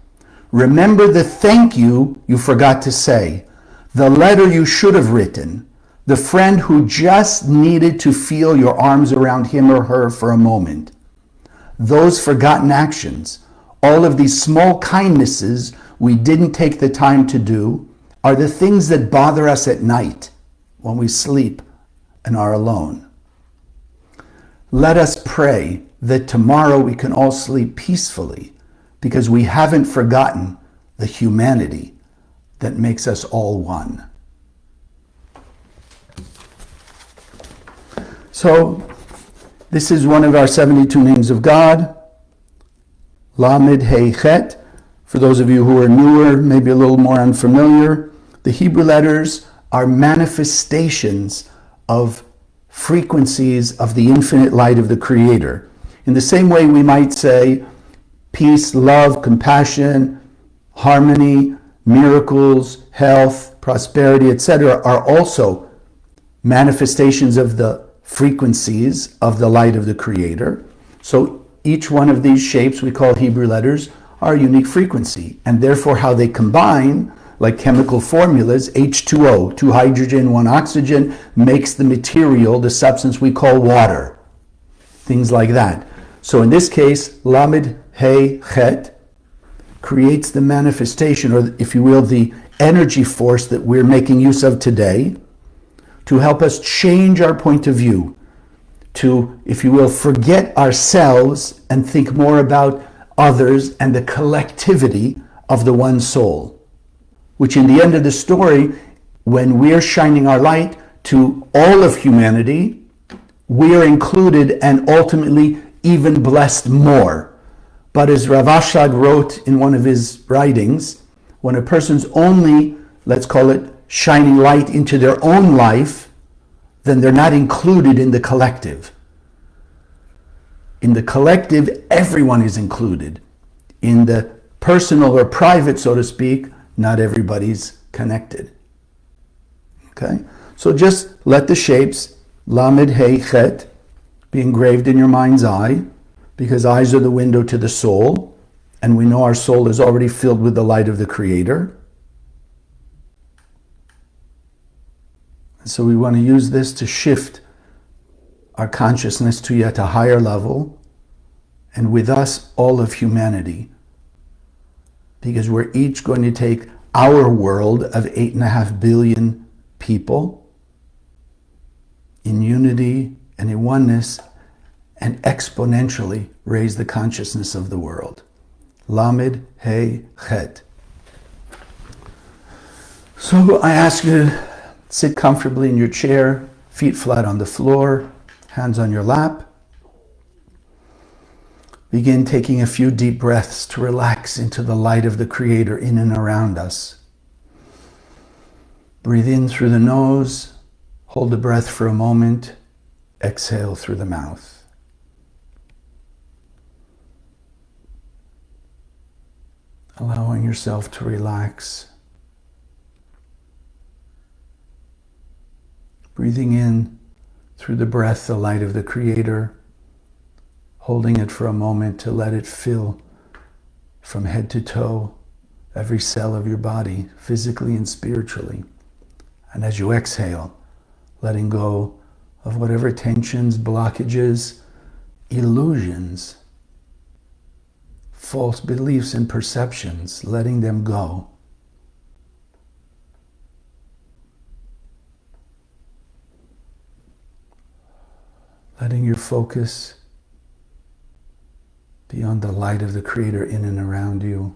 Remember the thank you forgot to say, the letter you should have written, the friend who just needed to feel your arms around him or her for a moment. Those forgotten actions, all of these small kindnesses we didn't take the time to do, are the things that bother us at night when we sleep and are alone. Let us pray that tomorrow we can all sleep peacefully because we haven't forgotten the humanity that makes us all one. So, this is one of our 72 names of God, Lamed Hey Chet. For those of you who are newer, maybe a little more unfamiliar, the Hebrew letters are manifestations of frequencies of the infinite light of the Creator. In the same way we might say peace, love, compassion, harmony, miracles, health, prosperity, etc. are also manifestations of the frequencies of the light of the Creator. So each one of these shapes we call Hebrew letters are a unique frequency, and therefore how they combine, like chemical formulas, H2O, 2 hydrogen, 1 oxygen, makes the material, the substance we call water. Things like that. So in this case, Lamed Hey Chet creates the manifestation, or if you will, the energy force that we're making use of today to help us change our point of view, to, if you will, forget ourselves and think more about others and the collectivity of the one soul, which in the end of the story, when we're shining our light to all of humanity, we are included and ultimately even blessed more. But as Rav Ashlag wrote in one of his writings, when a person's only, let's call it, shining light into their own life, then they're not included in the collective. In the collective, everyone is included. In the personal or private, so to speak, not everybody's connected. Okay? So just let the shapes, Lamed Hey Chet, be engraved in your mind's eye, because eyes are the window to the soul, and we know our soul is already filled with the light of the Creator. And so we want to use this to shift our consciousness to yet a higher level, and with us, all of humanity. Because we're each going to take our world of 8.5 billion people in unity and in oneness, and exponentially raise the consciousness of the world. Lamed Hey Chet. So I ask you to sit comfortably in your chair, feet flat on the floor, hands on your lap. Begin taking a few deep breaths to relax into the light of the Creator in and around us. Breathe in through the nose, hold the breath for a moment, exhale through the mouth. Allowing yourself to relax. Breathing in through the breath, the light of the Creator, holding it for a moment to let it fill from head to toe every cell of your body, physically and spiritually. And as you exhale, letting go of whatever tensions, blockages, illusions, false beliefs and perceptions, letting them go. Letting your focus be on the light of the Creator in and around you.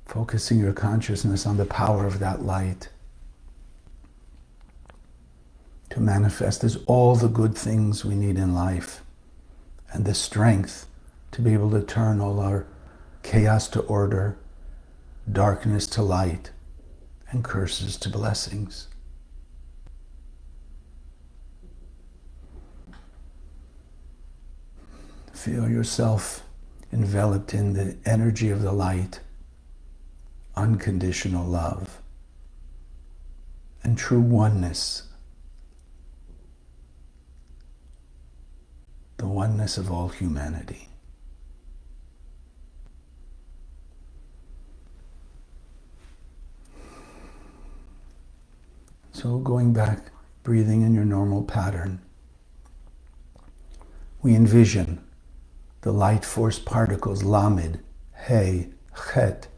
Focusing your consciousness on the power of that light to manifest as all the good things we need in life, and the strength to be able to turn all our chaos to order, darkness to light, and curses to blessings. Feel yourself enveloped in the energy of the light, unconditional love, and true oneness. The oneness of all humanity. So going back, breathing in your normal pattern, we envision the light force particles, Lamed, Hey, Chet,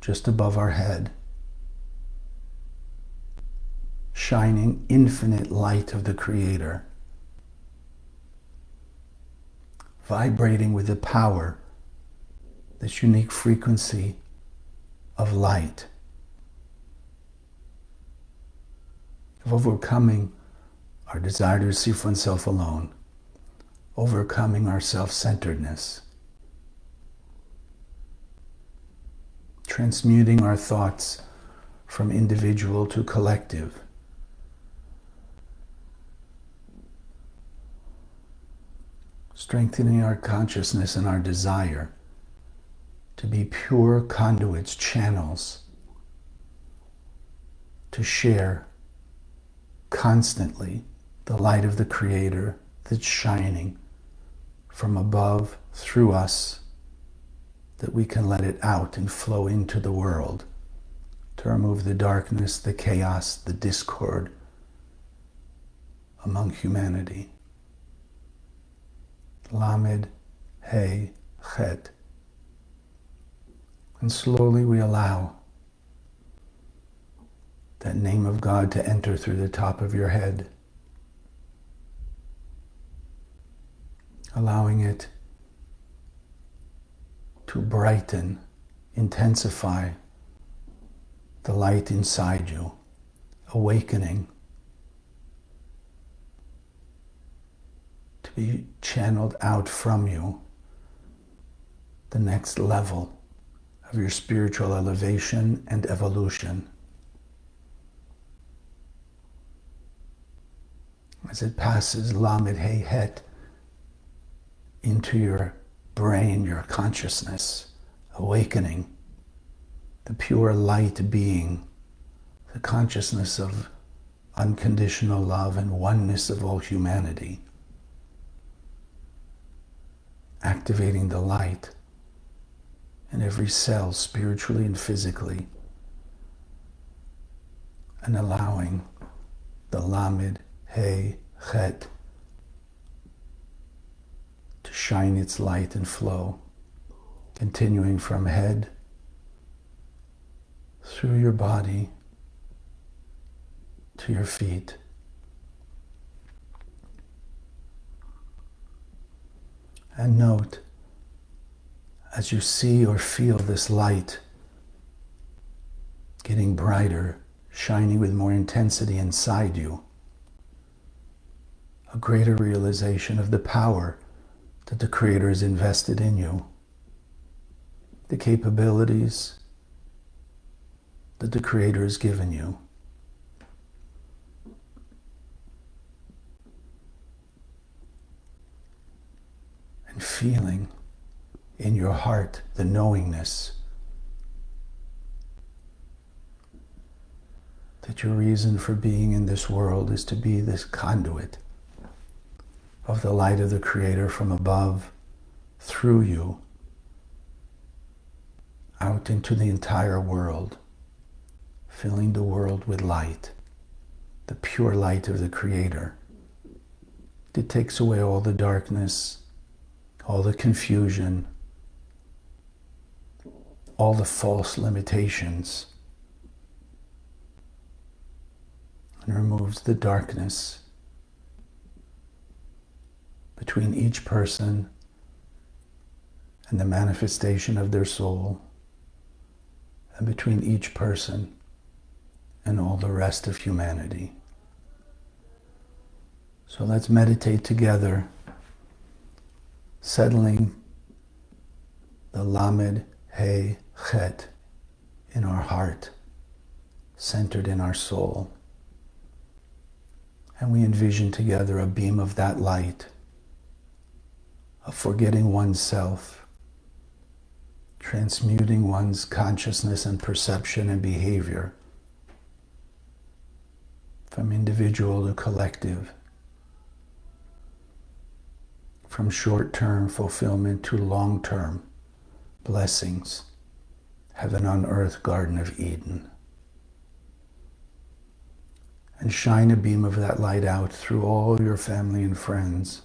just above our head, shining infinite light of the Creator, vibrating with the power this unique frequency of light, of overcoming our desire to receive oneself alone, overcoming our self-centeredness, transmuting our thoughts from individual to collective, strengthening our consciousness and our desire to be pure conduits, channels, to share constantly the light of the Creator that's shining from above through us, that we can let it out and flow into the world to remove the darkness, the chaos, the discord among humanity. Lamed, Hey, Chet. And slowly we allow that name of God to enter through the top of your head, allowing it to brighten, intensify the light inside you, awakening, to be channeled out from you, the next level of your spiritual elevation and evolution. As it passes Lamed Hey Het into your brain, your consciousness, awakening the pure light being, the consciousness of unconditional love and oneness of all humanity, activating the light in every cell, spiritually and physically, and allowing the Lamed Hey Chet to shine its light and flow, continuing from head through your body to your feet. And note, as you see or feel this light getting brighter, shining with more intensity inside you, a greater realization of the power that the Creator has invested in you, the capabilities that the Creator has given you. And feeling in your heart the knowingness that your reason for being in this world is to be this conduit of the light of the Creator from above, through you, out into the entire world, filling the world with light, the pure light of the Creator. It takes away all the darkness, all the confusion, all the false limitations, and removes the darkness between each person and the manifestation of their soul, and between each person and all the rest of humanity. So let's meditate together, settling the Lamed Hey Chet in our heart, centered in our soul. And we envision together a beam of that light, of forgetting oneself, transmuting one's consciousness and perception and behavior from individual to collective, from short-term fulfillment to long-term blessings, heaven on earth, Garden of Eden. And shine a beam of that light out through all your family and friends,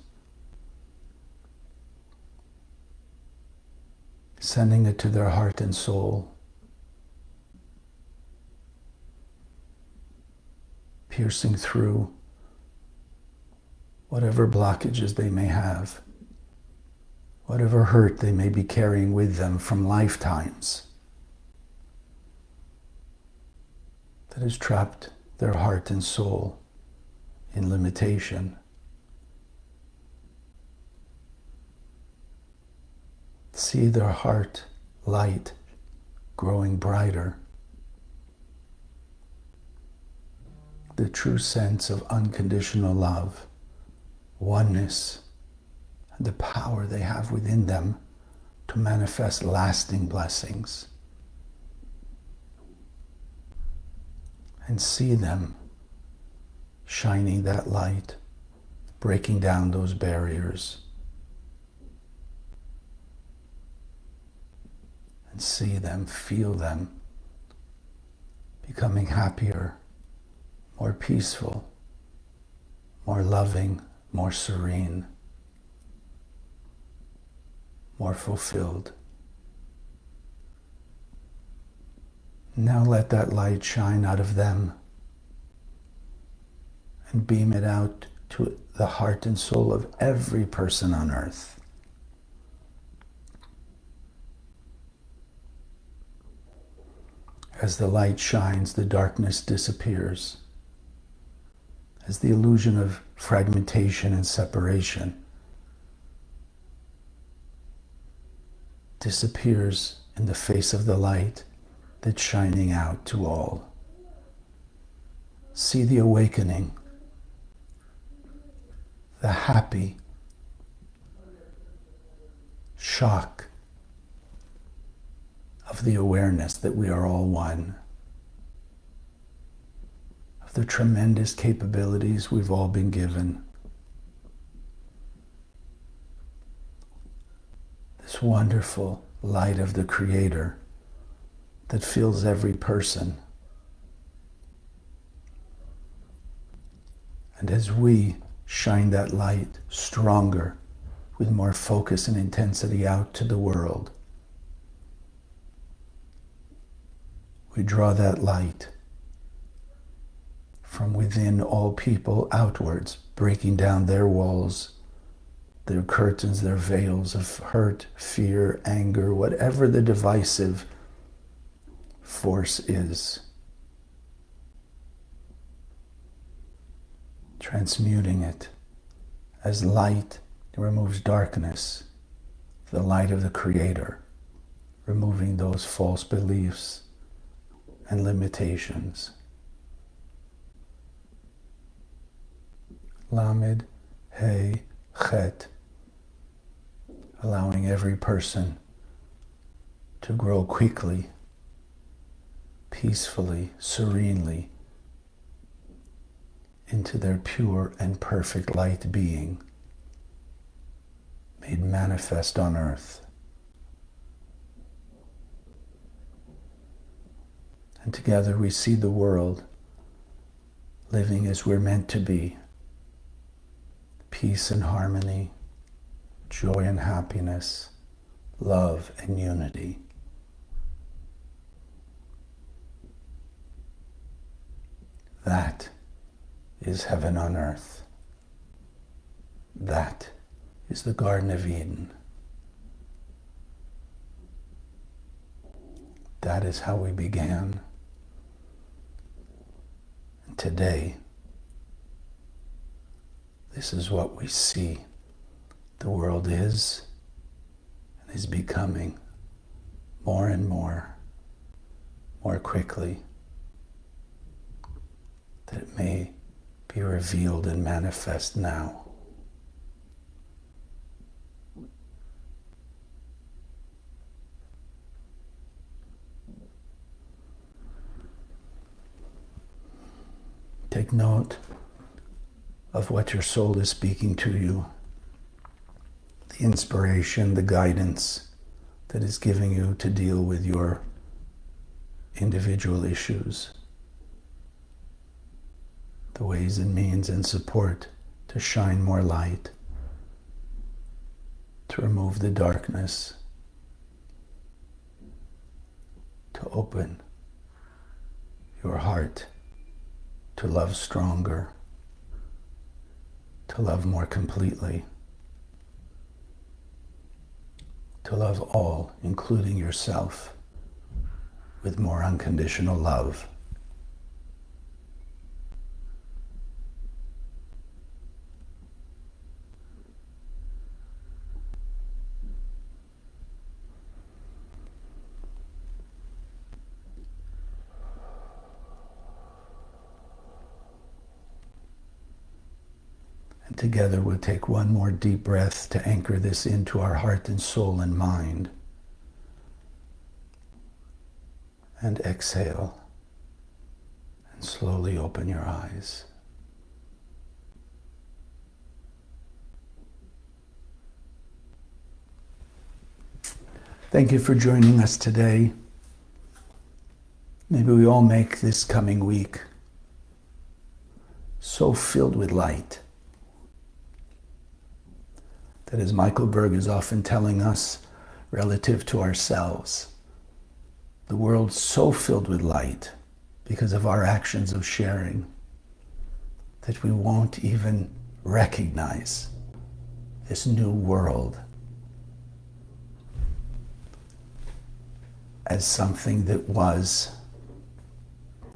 sending it to their heart and soul, piercing through whatever blockages they may have, whatever hurt they may be carrying with them from lifetimes that has trapped their heart and soul in limitation. See their heart light growing brighter. The true sense of unconditional love, oneness, and the power they have within them to manifest lasting blessings. And see them shining that light, breaking down those barriers. And see them, feel them becoming happier, more peaceful, more loving, more serene, more fulfilled. Now let that light shine out of them and beam it out to the heart and soul of every person on earth. As the light shines, the darkness disappears. As the illusion of fragmentation and separation disappears in the face of the light that's shining out to all. See the awakening, the happy shock of the awareness that we are all one, of the tremendous capabilities we've all been given. This wonderful light of the Creator that fills every person. And as we shine that light stronger, with more focus and intensity out to the world, we draw that light from within all people outwards, breaking down their walls, their curtains, their veils of hurt, fear, anger, whatever the divisive force is. Transmuting it as light removes darkness, the light of the Creator, removing those false beliefs and limitations. Lamed, Hey, Chet, allowing every person to grow quickly, peacefully, serenely into their pure and perfect light being, made manifest on earth. And together we see the world living as we're meant to be. Peace and harmony, joy and happiness, love and unity. That is heaven on earth. That is the Garden of Eden. That is how we began. And today, this is what we see the world is and is becoming more and more quickly, that it may be revealed and manifest now. Take note of what your soul is speaking to you, the inspiration, the guidance that is giving you to deal with your individual issues, the ways and means and support to shine more light, to remove the darkness, to open your heart to love stronger, to love more completely, to love all, including yourself, with more unconditional love. And together we'll take one more deep breath to anchor this into our heart and soul and mind. And exhale, and slowly open your eyes. Thank you for joining us today. Maybe we all make this coming week so filled with light that, as Michael Berg is often telling us relative to ourselves, the world's so filled with light because of our actions of sharing that we won't even recognize this new world as something that was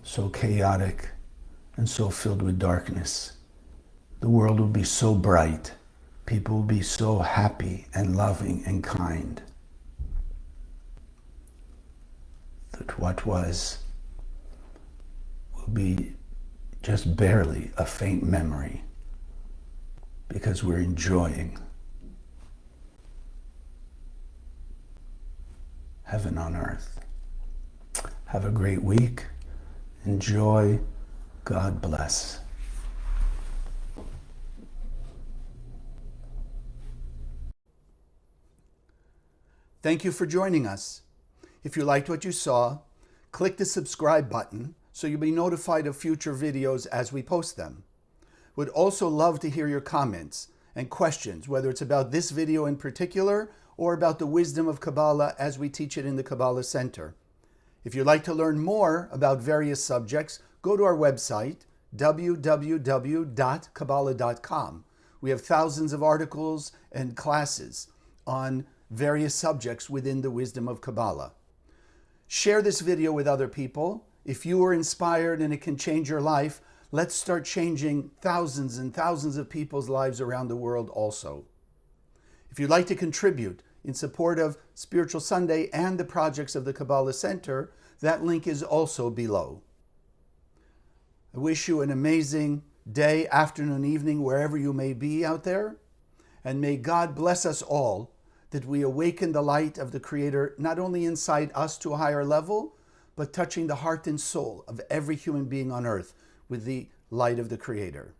so chaotic and so filled with darkness. The world will be so bright. People will be so happy and loving and kind. That what was will be just barely a faint memory because we're enjoying heaven on earth. Have a great week. Enjoy. God bless. Thank you for joining us. If you liked what you saw, click the subscribe button so you'll be notified of future videos as we post them. Would also love to hear your comments and questions, whether it's about this video in particular or about the wisdom of Kabbalah as we teach it in the Kabbalah Center. If you'd like to learn more about various subjects, go to our website, www.kabbalah.com. We have thousands of articles and classes on various subjects within the wisdom of Kabbalah. Share this video with other people. If you were inspired and it can change your life, let's start changing thousands and thousands of people's lives around the world also. If you'd like to contribute in support of Spiritual Sunday and the projects of the Kabbalah Center, that link is also below. I wish you an amazing day, afternoon, evening, wherever you may be out there. And may God bless us all that we awaken the light of the Creator, not only inside us to a higher level, but touching the heart and soul of every human being on earth with the light of the Creator.